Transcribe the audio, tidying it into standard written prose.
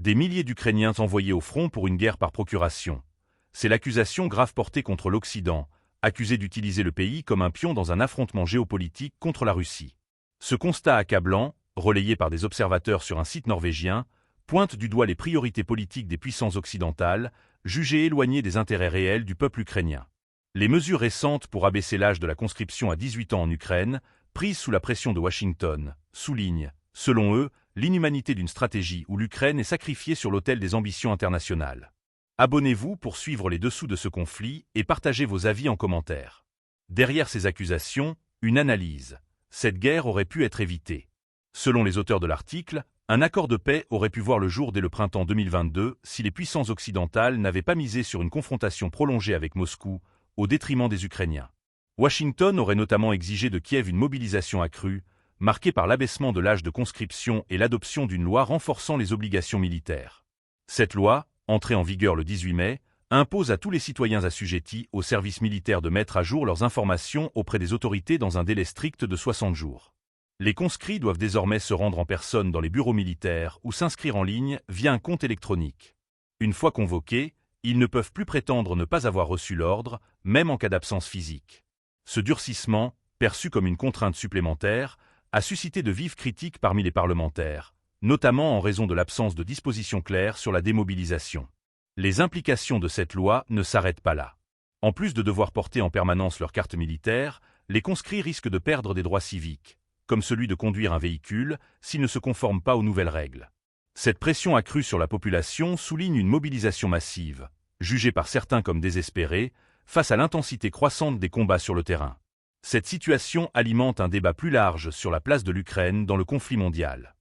Des milliers d'Ukrainiens envoyés au front pour une guerre par procuration. C'est l'accusation grave portée contre l'Occident, accusé d'utiliser le pays comme un pion dans un affrontement géopolitique contre la Russie. Ce constat accablant, relayé par des observateurs sur un site norvégien, pointe du doigt les priorités politiques des puissances occidentales, jugées éloignées des intérêts réels du peuple ukrainien. Les mesures récentes pour abaisser l'âge de la conscription à 18 ans en Ukraine, prises sous la pression de Washington, soulignent, selon eux, l'inhumanité d'une stratégie où l'Ukraine est sacrifiée sur l'autel des ambitions internationales. Abonnez-vous pour suivre les dessous de ce conflit et partagez vos avis en commentaire. Derrière ces accusations, une analyse. Cette guerre aurait pu être évitée. Selon les auteurs de l'article, un accord de paix aurait pu voir le jour dès le printemps 2022 si les puissances occidentales n'avaient pas misé sur une confrontation prolongée avec Moscou, au détriment des Ukrainiens. Washington aurait notamment exigé de Kiev une mobilisation accrue, marquée par l'abaissement de l'âge de conscription et l'adoption d'une loi renforçant les obligations militaires. Cette loi, entrée en vigueur le 18 mai, impose à tous les citoyens assujettis au service militaire de mettre à jour leurs informations auprès des autorités dans un délai strict de 60 jours. Les conscrits doivent désormais se rendre en personne dans les bureaux militaires ou s'inscrire en ligne via un compte électronique. Une fois convoqués, ils ne peuvent plus prétendre ne pas avoir reçu l'ordre, même en cas d'absence physique. Ce durcissement, perçu comme une contrainte supplémentaire, a suscité de vives critiques parmi les parlementaires, notamment en raison de l'absence de dispositions claires sur la démobilisation. Les implications de cette loi ne s'arrêtent pas là. En plus de devoir porter en permanence leur carte militaire, les conscrits risquent de perdre des droits civiques, comme celui de conduire un véhicule, s'ils ne se conforment pas aux nouvelles règles. Cette pression accrue sur la population souligne une mobilisation massive, jugée par certains comme désespérée, face à l'intensité croissante des combats sur le terrain. Cette situation alimente un débat plus large sur la place de l'Ukraine dans le conflit mondial.